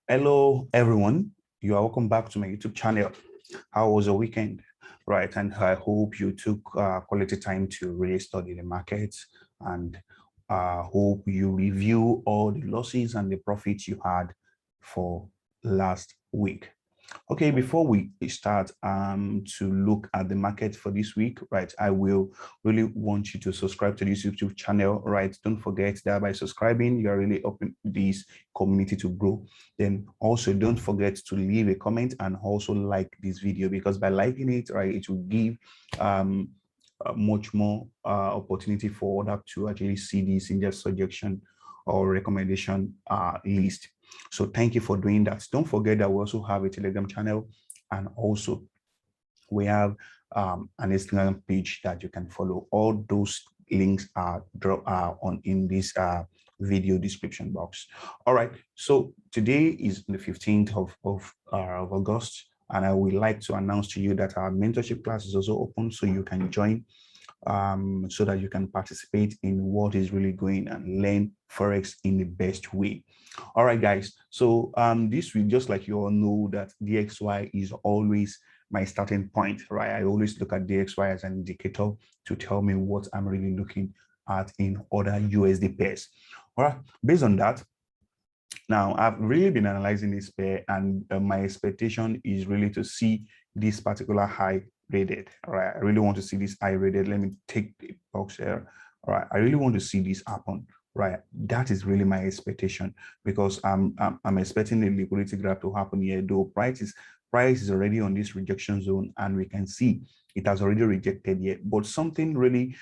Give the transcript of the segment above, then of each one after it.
Hello, everyone. You are welcome back to my YouTube channel. How was your weekend? Right, and I hope you took quality time to really study the markets and hope you review all the losses and the profits you had for last week. Okay, before we start to look at the market for this week, right, I will really want you to subscribe to this YouTube channel, right? Don't forget that by subscribing, you are really helping this community to grow. Then also don't forget to leave a comment and also like this video, because by liking it, right, it will give much more opportunity for others to actually see this in their suggestion or recommendation list. So thank you for doing that. Don't forget that we also have a Telegram channel, and also we have an Instagram page that you can follow. All those links are on in this video description box. All right, so today is the 15th of August, and I would like to announce to you that our mentorship class is also open, so you can join so that you can participate in what is really going and learn Forex in the best way. All right, guys. So this week, just like you all know that DXY is always my starting point, right? I always look at DXY as an indicator to tell me what I'm really looking at in other USD pairs. All right, based on that, now I've really been analyzing this pair, and my expectation is really to see this particular high rated. All right, I really want to see this high rated. Let me take the box here. All right, I really want to see this happen. Right, that is really my expectation, because I'm expecting the liquidity graph to happen here. Though price is already on this rejection zone, and we can see it has already rejected yet. But something really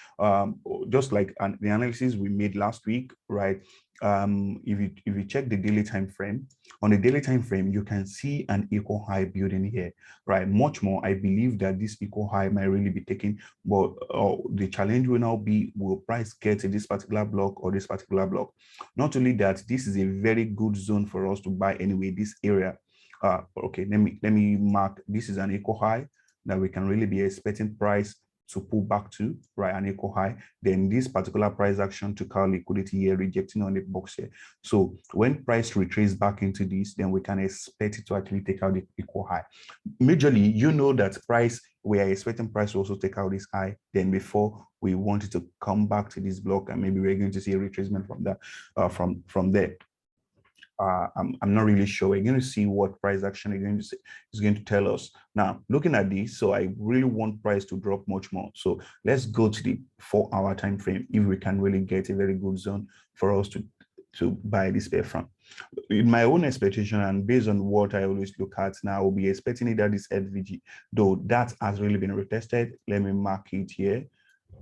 just like the analysis we made last week, right? If you check the daily time frame, on the daily time frame, you can see an equal high building here, right? Much more, I believe that this equal high might really be taken, but the challenge will now be, will price get to this particular block or this particular block? Not only that, this is a very good zone for us to buy anyway, this area. Okay, let me mark, this is an equal high that we can really be expecting price to pull back to, right, an equal high. Then this particular price action took our liquidity here, rejecting on the box here. So when price retraces back into this, then we can expect it to actually take out the equal high. Majorly, you know that price, we are expecting price to also take out this high. Then before we want it to come back to this block, and maybe we're going to see a retracement from that, from there. I'm not really sure. We're going to see what price action is going to tell us. Now, looking at this, so I really want price to drop much more. So let's go to the 4-hour time frame if we can really get a very good zone for us to buy this pair from. In my own expectation, and based on what I always look at now, I'll be expecting either this FVG, though that has really been retested. Let me mark it here.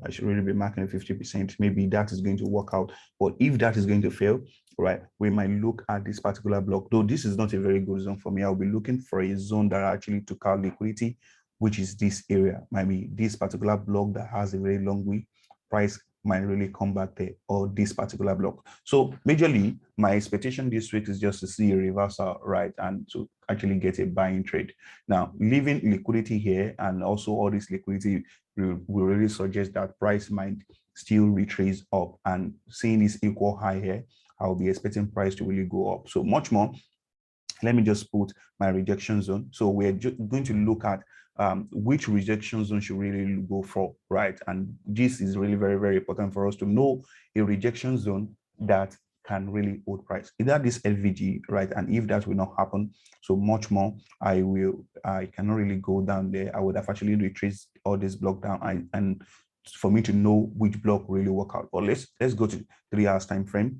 I should really be marking 50%. Maybe that is going to work out. But if that is going to fail, right, we might look at this particular block. Though this is not a very good zone for me, I'll be looking for a zone that actually took out liquidity, which is this area. Maybe this particular block that has a very long wick, price might really come back there, or this particular block. So majorly, my expectation this week is just to see a reversal, right, and to actually get a buying trade. Now, leaving liquidity here, and also all this liquidity will really suggest that price might still retrace up, and seeing this equal high here, I'll be expecting price to really go up. So much more, let me just put my rejection zone. So we're going to look at which rejection zone should really go for, right? And this is really very, very important for us to know a rejection zone that can really hold price, either this LVG, right? And if that will not happen, so much more, I cannot really go down there. I would have actually retraced all this block down, and for me to know which block really work out. But let's go to 3 hours time frame.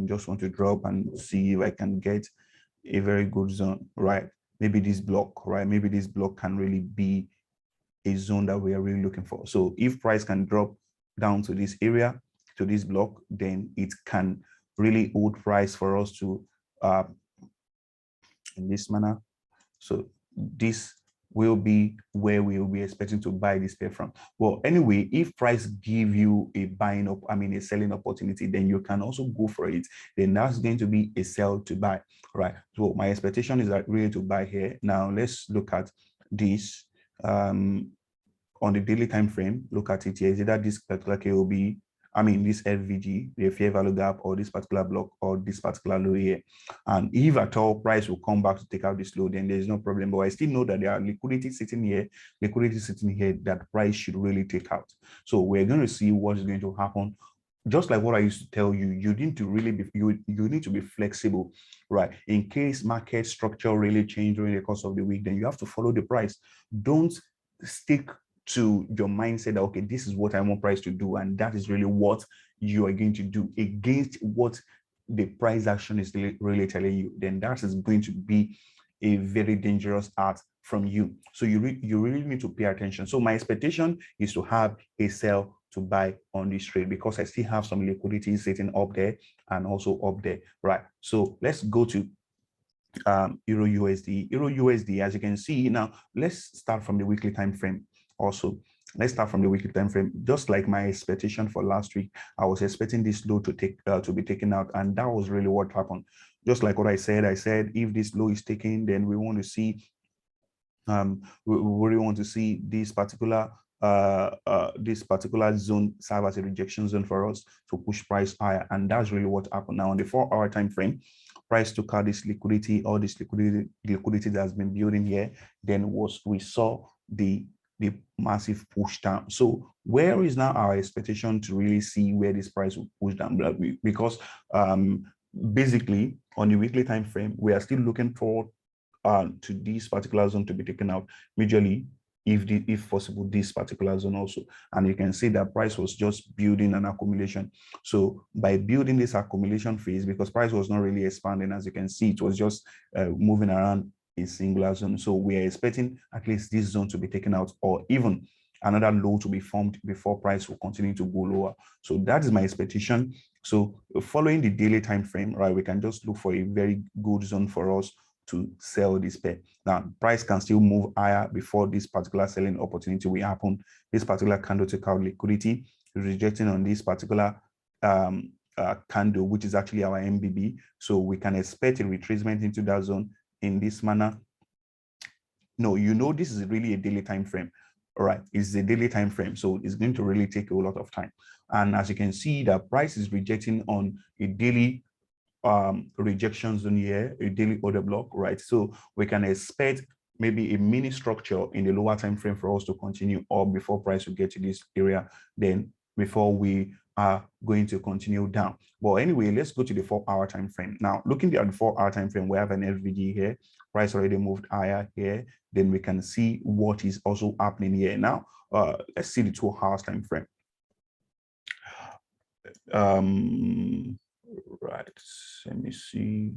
Just want to drop and see if I can get a very good zone, right? Maybe this block, right? Maybe this block can really be a zone that we are really looking for. So if price can drop down to this area, to this block, then it can really hold price for us to in this manner. So this will be where we will be expecting to buy this pair from. Well, anyway, if price give you a buying up, a selling opportunity, then you can also go for it. Then that's going to be a sell to buy, right? So my expectation is that really to buy here. Now let's look at this on the daily time frame. Look at it here. Is it that this particular KOB I mean, this FVG, the fair value gap, or this particular block, or this particular low here. And if at all price will come back to take out this low, then there's no problem. But I still know that there are liquidity sitting here that price should really take out. So we're going to see what is going to happen. Just like what I used to tell you, you need to really be, you need to be flexible, right? In case market structure really change during the course of the week, then you have to follow the price. Don't stick to your mindset that, okay, this is what I want price to do, and that is really what you are going to do against what the price action is really telling you. Then that is going to be a very dangerous art from you. So you really need to pay attention. So my expectation is to have a sell to buy on this trade, because I still have some liquidity sitting up there and also up there, right? So let's go to EURUSD. EURUSD, as you can see now, let's start from the weekly time frame. Also, let's start from the weekly time frame. Just like my expectation for last week, I was expecting this low to be taken out, and that was really what happened. Just like what I said if this low is taken, then we want to see we really want to see this particular zone serve as a rejection zone for us to push price higher, and that's really what happened. Now on the 4-hour time frame, price took out this liquidity, all this liquidity that has been building here. Then we saw the massive push down. So where is now our expectation to really see where this price will push down? Because basically on the weekly time frame, we are still looking forward to this particular zone to be taken out majorly, if possible, this particular zone also. And you can see that price was just building an accumulation. So by building this accumulation phase, because price was not really expanding, as you can see, it was just moving around a singular zone. So we are expecting at least this zone to be taken out, or even another low to be formed before price will continue to go lower. So that is my expectation. So following the daily time frame, right, we can just look for a very good zone for us to sell this pair. Now, price can still move higher before this particular selling opportunity will happen. This particular candle took out liquidity, rejecting on this particular candle, which is actually our MBB. So we can expect a retracement into that zone in this manner. No, this is really a daily time frame. All right, it's a daily time frame, so it's going to really take a lot of time. And as you can see, the price is rejecting on a daily rejection zone here, a daily order block, right? So we can expect maybe a mini structure in the lower time frame for us to continue, or before price will get to this area, then before we are going to continue down. But anyway, let's go to the 4-hour time frame. Now, looking at the 4-hour time frame, we have an FVG here. Price already moved higher here. Then we can see what is also happening here. Now, let's see the 2 hours time frame. Right, let me see.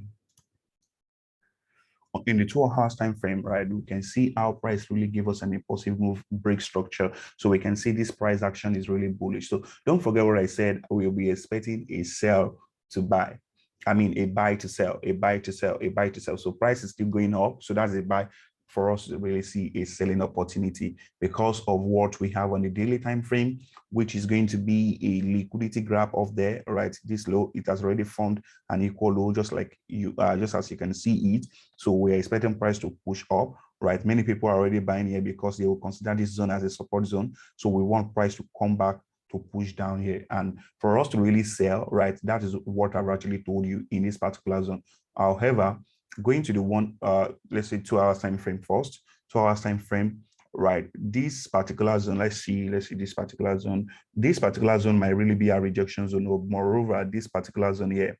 In the 2 hours time frame, right, we can see how price really give us an impulsive move break structure. So we can see this price action is really bullish. So don't forget what I said, we'll be expecting a sell to buy. I mean, a buy to sell, a buy to sell, a buy to sell. So price is still going up. So that's a buy for us to really see a selling opportunity because of what we have on the daily time frame, which is going to be a liquidity grab off there, right? This low, it has already formed an equal low, just like just as you can see it. So we're expecting price to push up, right? Many people are already buying here because they will consider this zone as a support zone. So we want price to come back to push down here, and for us to really sell, right? That is what I've actually told you in this particular zone. However, going to the let's say 2 hours time frame first. 2 hours time frame, right? This particular zone, let's see this particular zone. This particular zone might really be a rejection zone, or moreover, this particular zone here,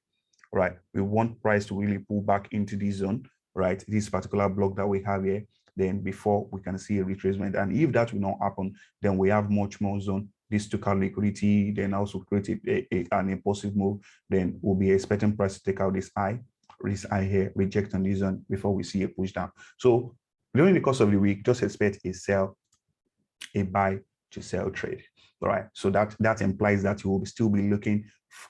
right? We want price to really pull back into this zone, right? This particular block that we have here, then before we can see a retracement. And if that will not happen, then we have much more zone. This took out liquidity, then also created an impulsive move. Then we'll be expecting price to take out this high here, reject on this zone before we see a push down. So during the course of the week, just expect a sell, a buy to sell trade. All right. So that implies that you will still be looking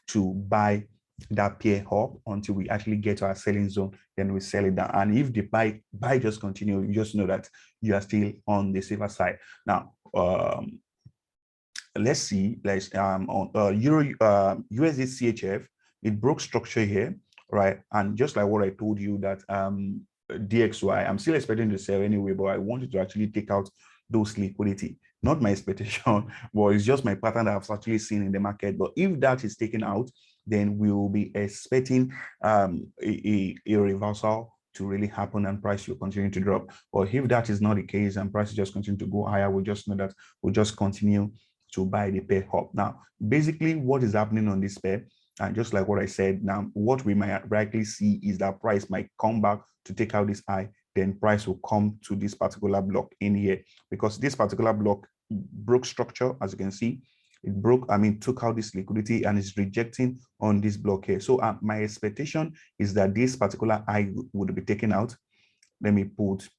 to buy that pair up until we actually get to our selling zone, then we sell it down. And if the buy just continue, you just know that you are still on the safer side. Now, let's see, on USDCHF, it broke structure here, right? And just like what I told you that DXY, I'm still expecting to sell anyway, but I wanted to actually take out those liquidity. not my expectation, but it's just my pattern that I've actually seen in the market. But if that is taken out, then we will be expecting a reversal to really happen and price will continue to drop. Or if that is not the case and prices just continue to go higher, we'll just know that we'll just continue to buy the pair up. Now, basically what is happening on this pair, and just like what I said, now what we might likely see is that price might come back to take out this high, then price will come to this particular block in here, because this particular block broke structure, as you can see. It broke, took out this liquidity and is rejecting on this block here. So my expectation is that this particular high would be taken out. Let me put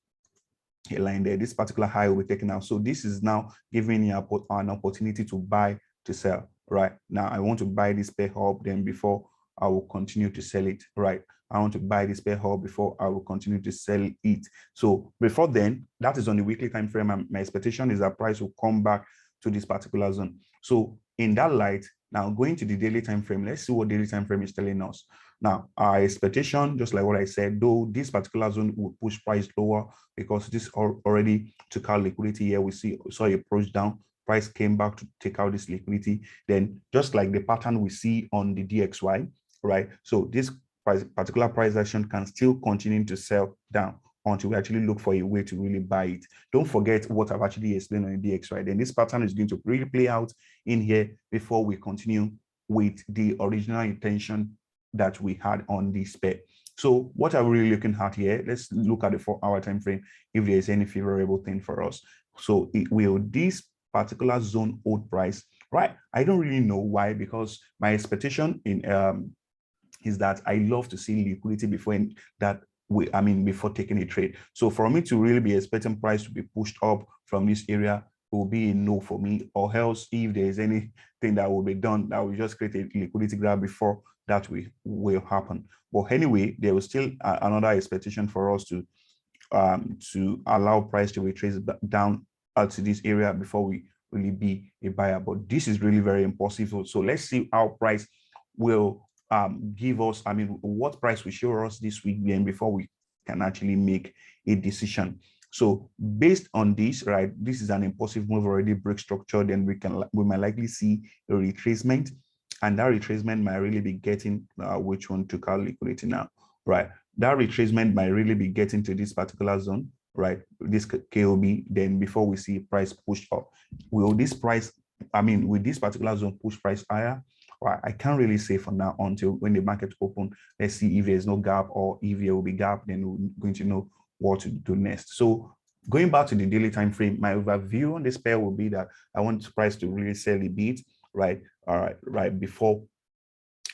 a line there. This particular high will be taken out. So this is now giving me an opportunity to buy, to sell. Right now, I want to buy this pair up, then before I will continue to sell it. Right, I want to buy this pair up before I will continue to sell it. So before then, that is on the weekly time frame, and my expectation is that price will come back to this particular zone. So in that light, now going to the daily time frame, let's see what daily time frame is telling us. Now, our expectation, just like what I said, though this particular zone will push price lower because this already took out liquidity here. We saw a approach down, price came back to take out this liquidity. Then just like the pattern we see on the DXY, right? So this particular price action can still continue to sell down until we actually look for a way to really buy it. Don't forget what I've actually explained on the DXY. Then this pattern is going to really play out in here before we continue with the original intention that we had on this pair. So what are we really looking at here? Let's look at the 4-hour time frame if there is any favorable thing for us. So will this particular zone hold price, right? I don't really know why, because my expectation in is that I love to see liquidity before that before taking a trade. So for me to really be expecting price to be pushed up from this area will be a no for me, or else if there is anything that will be done, that will just create a liquidity grab before that will happen. But anyway, there was still another expectation for us to allow price to retrace down to this area before we really be a buyer. But this is really very impossible. So let's see how price will give us, what price will show us this week then before we can actually make a decision. So based on this, right, this is an impulsive move, already break structure, then we might likely see a retracement, and that retracement might really be getting which one took out liquidity now, right? That retracement might really be getting to this particular zone, right? This KOB, then before we see price push up. Will this price, with this particular zone push price higher? Well, I can't really say for now until when the market open. Let's see if there's no gap, or if there will be gap, then we're going to know what to do next. So going back to the daily time frame, my overview on this pair will be that I want the price to really sell a bit, right? Right before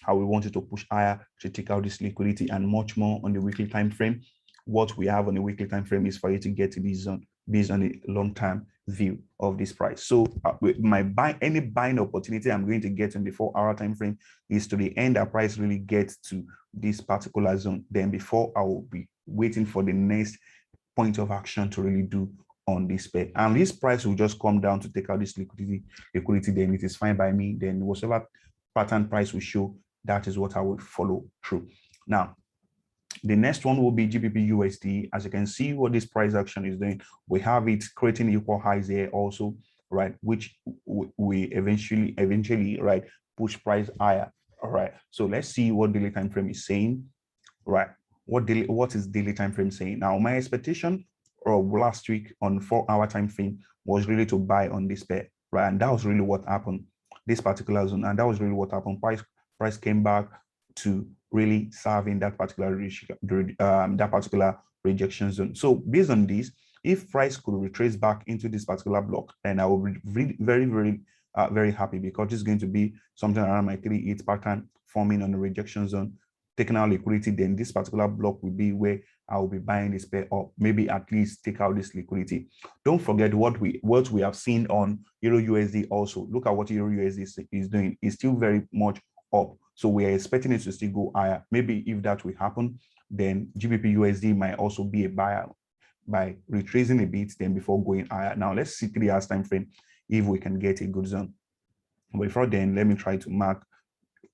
how we want it to push higher to take out this liquidity, and much more on the weekly time frame. What we have on the weekly time frame is for you to get to this zone based on a long-term view of this price. So any buying opportunity I'm going to get on the 4-hour time frame is to the end that price really gets to this particular zone. Then before I will be waiting for the next point of action to really do on this pair. And this price will just come down to take out this liquidity, then it is fine by me. Then whatever pattern price will show, that is what I will follow through. Now, the next one will be GBP USD. As you can see what this price action is doing, we have it creating equal highs here also, right? Which we eventually, right, push price higher. All right. So let's see what daily time frame is saying, right? What is daily time frame saying? Now, my expectation last week on 4-hour time frame was really to buy on this pair, right? And that was really what happened, this particular zone, and that was really what happened. Price came back to really serving that particular rejection zone. So based on this, if price could retrace back into this particular block, then I will be very happy, because this is going to be something around my 3-8 pattern forming on the rejection zone, taking out liquidity. Then this particular block will be where I will be buying this pair up, maybe at least take out this liquidity. Don't forget what we have seen on EURUSD also. Look at what EURUSD is doing. It's still very much up. So we are expecting it to still go higher. Maybe if that will happen, then GBP USD might also be a buyer by retracing a bit, then before going higher. Now let's see 3 hours time frame if we can get a good zone. But before then, let me try to mark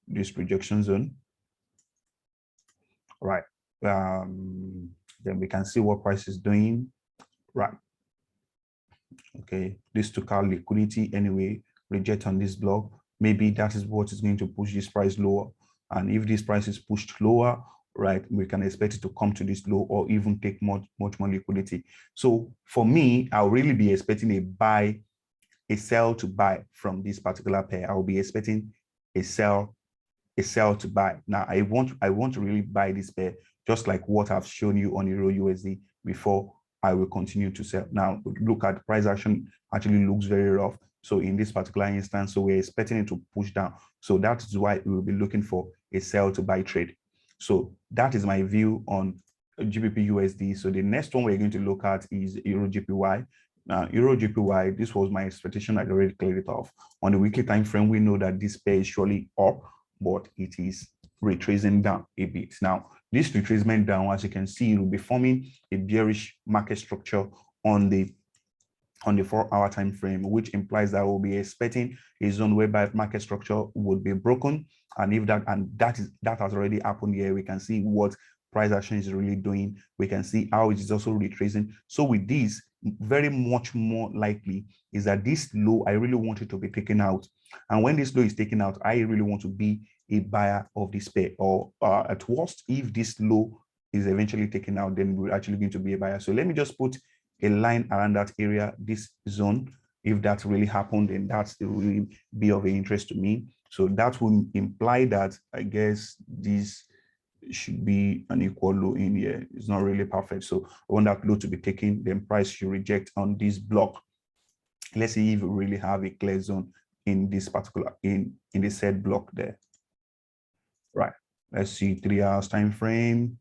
this rejection zone. Right. Then we can see what price is doing. Right. Okay, this took out liquidity anyway, reject on this block. Maybe that is what is going to push this price lower. And if this price is pushed lower, right, we can expect it to come to this low or even take much more liquidity. So for me, I'll really be expecting a sell to buy from this particular pair. I'll be expecting a sell to buy. Now I want to really buy this pair, just like what I've shown you on EURUSD before I will continue to sell. Now look at price action, actually looks very rough. So in this particular instance, so we're expecting it to push down. So that's why we will be looking for a sell to buy trade. So that is my view on GBP USD. So the next one we're going to look at is EURJPY. Now, EURJPY, this was my expectation. I already cleared it off. On the weekly time frame, we know that this pair is surely up, but it is retracing down a bit. Now, this retracement down, as you can see, it will be forming a bearish market structure on the 4-hour time frame, which implies that we'll be expecting a zone whereby market structure would be broken. And if that has already happened here, we can see what price action is really doing. We can see how it is also retracing. So with this, very much more likely is that this low, I really want it to be taken out. And when this low is taken out, I really want to be a buyer of this pair, or at worst, if this low is eventually taken out, then we're actually going to be a buyer. So let me just put a line around that area, this zone. If that really happened, then that's really be of interest to me. So that will imply that, I guess, this should be an equal low in here. It's not really perfect. So I want that low to be taken, then price should reject on this block. Let's see if we really have a clear zone in this particular, in the said block there. Right. Let's see 3 hours time frame,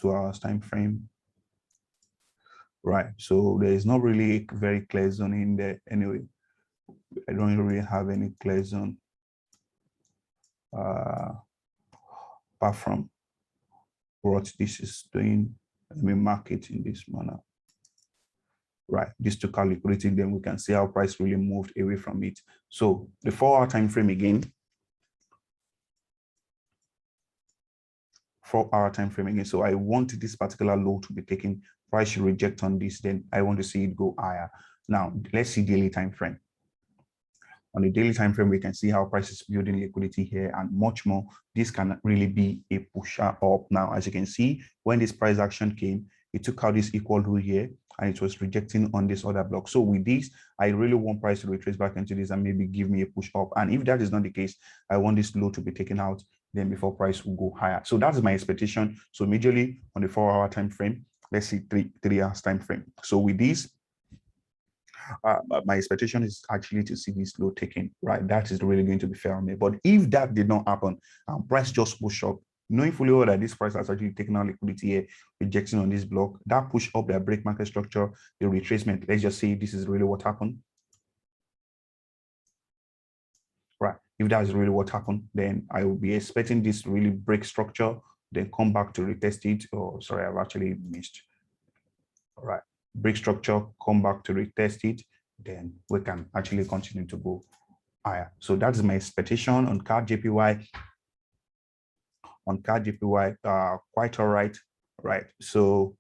2 hours time frame. Right. So there is not really a very clear zone in there anyway. I don't really have any clear zone apart from what this is doing. Let me mark it in this manner. Right, this took out liquidity, then we can see how price really moved away from it. So the 4-hour time frame again, 4-hour time frame again. So I want this particular low to be taken. Price should reject on this, then I want to see it go higher. Now let's see daily time frame. On the daily time frame, we can see how price is building liquidity here and much more. This can really be a pusher up. Now, as you can see, when this price action came, it took out this equal low here and it was rejecting on this other block. So with this, I really want price to retrace back into this and maybe give me a push up. And if that is not the case, I want this low to be taken out, then before price will go higher. So that's my expectation. So immediately on the 4-hour time frame, let's see 3 hours time frame. So with this, my expectation is actually to see this low taken, right? That is really going to be fair on me. But if that did not happen, price just push up, knowing fully well that this price has actually taken out liquidity here, rejecting on this block, that push up, that break market structure, the retracement, let's just say this is really what happened. Right, if that is really what happened, then I will be expecting this really break structure, then come back to retest it. Oh, sorry, I've actually missed. All right, break structure, come back to retest it, then we can actually continue to go higher. So that's my expectation on CADJPY. On CADJPY, quite all right, right? So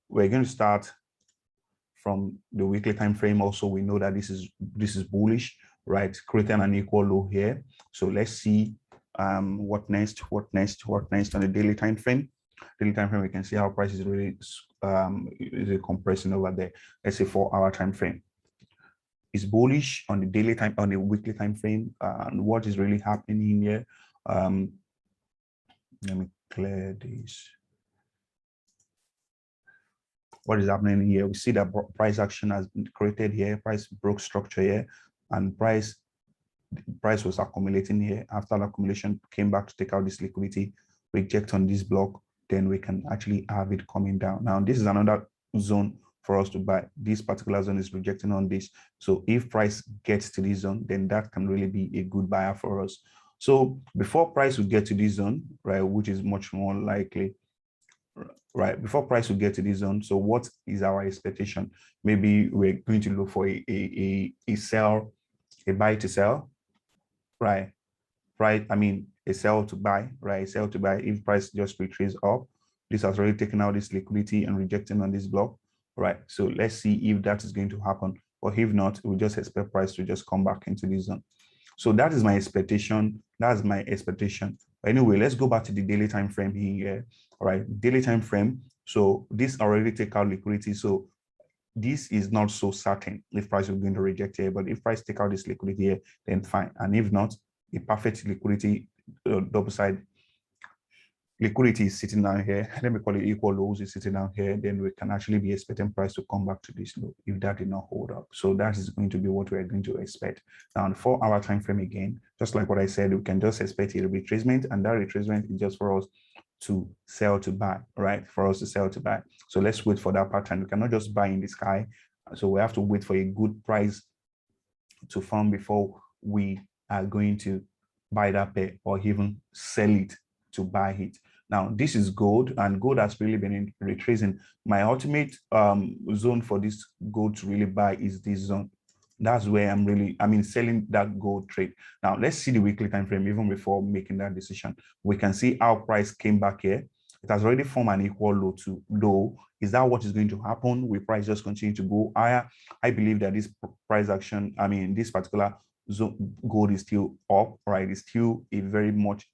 we're going to start from the weekly time frame. Also, we know that this is bullish, right? Creating an equal low here. So let's see what next on the daily time frame. Daily time frame, we can see how price is really is compressing over there. Let's say 4-hour time frame. It's bullish on the daily time, on the weekly time frame, and what is really happening here. Let me clear this. What is happening here? We see that price action has been created here. Price broke structure here, and price was accumulating here. After the accumulation, came back to take out this liquidity, reject on this block. Then we can actually have it coming down. Now, this is another zone for us to buy. This particular zone is rejecting on this. So if price gets to this zone, then that can really be a good buyer for us. So before price would get to this zone, right, which is much more likely, right, before price will get to this zone, so what is our expectation? Maybe we're going to look for a sell, a buy to sell, right? Right, I mean, a sell to buy, right? A sell to buy if price just retraces up. This has already taken out this liquidity and rejecting on this block, right? So let's see if that is going to happen, or if not, we'll just expect price to just come back into this zone. So that is my expectation. That's my expectation. Anyway, let's go back to the daily time frame here. All right, daily time frame. So this already take out liquidity. So this is not so certain if price is going to reject here, but if price take out this liquidity here, then fine. And if not, a perfect liquidity double side liquidity is sitting down here. Let me call it equal lows is sitting down here. Then we can actually be expecting price to come back to this low if that did not hold up. So that is going to be what we're going to expect. Now, on 4-hour time frame again, just like what I said, we can just expect a retracement, and that retracement is just for us to sell to buy, right? For us to sell to buy. So let's wait for that pattern. We cannot just buy in the sky. So we have to wait for a good price to form before we are going to buy that pair or even sell it to buy it. Now, this is gold, and gold has really been retracing. My ultimate zone for this gold to really buy is this zone. That's where I'm really, selling that gold trade. Now, let's see the weekly time frame even before making that decision. We can see how price came back here. It has already formed an equal low to low. Is that what is going to happen? Will price just continue to go higher? I believe that this price action, this particular zone, gold is still up, right? It's still a very much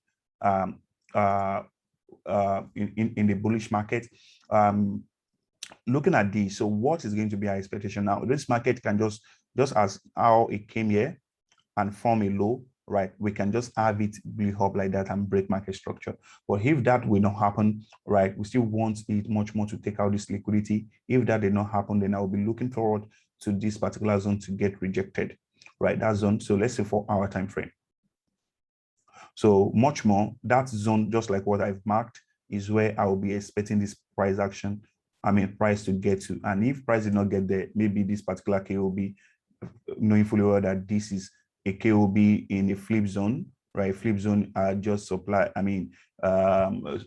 in the bullish market. Looking at this, so what is going to be our expectation now? This market can just as how it came here and form a low, right? We can just have it build up like that and break market structure. But if that will not happen, right, we still want it much more to take out this liquidity. If that did not happen, then I will be looking forward to this particular zone to get rejected, right? That zone. So let's say 4-hour time frame. So much more, that zone, just like what I've marked, is where I will be expecting this price action, price to get to. And if price did not get there, maybe this particular KOB, knowing fully well that this is a KOB in a flip zone, right? Flip zone just supply,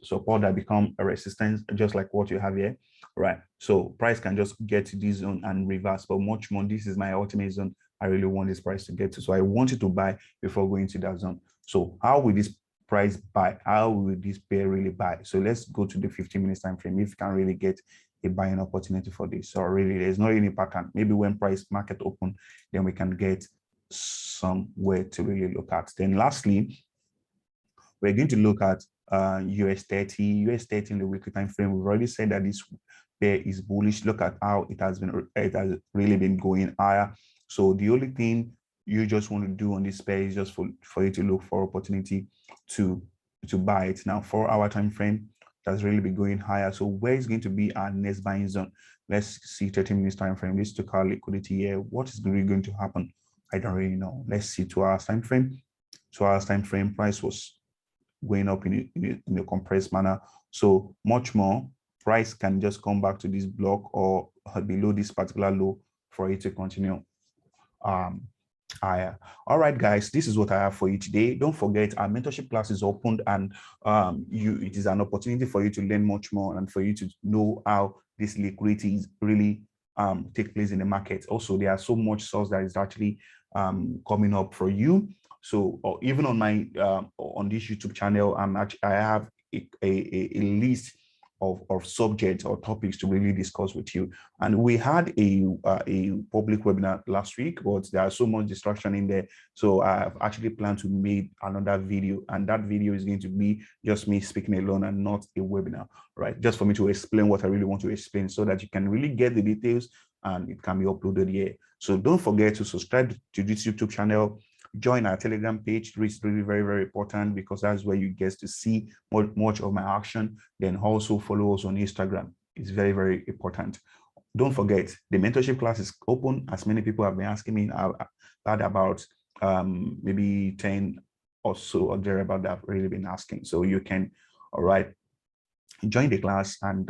support that become a resistance, just like what you have here, right? So price can just get to this zone and reverse, but much more, this is my ultimate zone. I really want this price to get to. So I wanted to buy before going to that zone. So how will this price buy? How will this pair really buy? So let's go to the 15 minutes time frame. If you can really get a buying opportunity for this. So really, there's not any pattern. Maybe when price market open, then we can get somewhere to really look at. Then lastly, we're going to look at US30. US30 in the weekly time frame. We've already said that this pair is bullish. Look at how it has really been going higher. So the only thing you just want to do on this pair is just for you to look for opportunity to buy it. Now, 4-hour time frame, that's really been going higher. So where is going to be our next buying zone? Let's see 30 minutes time frame. This took our liquidity here. What is really going to happen? I don't really know. Let's see 2 hours time frame. 2 hours time frame, price was going up in a compressed manner. So much more, price can just come back to this block or below this particular low for it to continue higher. All right, guys, this is what I have for you today. Don't forget, our mentorship class is opened, and it is an opportunity for you to learn much more and for you to know how this liquidity is really take place in the market. Also, there are so much source that is actually coming up for you. So, or even on my on this YouTube channel, I have a list of subjects or topics to really discuss with you. And we had a public webinar last week, but there's so much distraction in there. So I've actually planned to make another video, and that video is going to be just me speaking alone and not a webinar, right? Just for me to explain what I really want to explain so that you can really get the details and it can be uploaded here. So don't forget to subscribe to this YouTube channel. Join our Telegram page. It's really very, very important because that's where you get to see much of my action. Then also follow us on Instagram. It's very, very important. Don't forget, the mentorship class is open. As many people have been asking me about maybe 10 or so or there about that have really been asking. So you can, all right, join the class and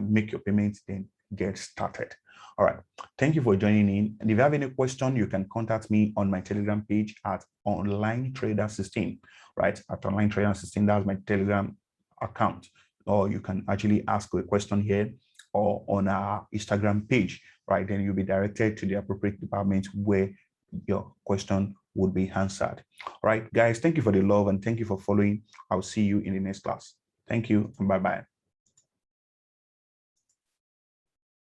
make your payment, then get started. All right, thank you for joining in. And if you have any question, you can contact me on my Telegram page at Online Trader 16, right? At Online Trader 16, that's my Telegram account. Or you can actually ask a question here or on our Instagram page, right? Then you'll be directed to the appropriate department where your question would be answered. All right, guys, thank you for the love and thank you for following. I'll see you in the next class. Thank you and bye-bye.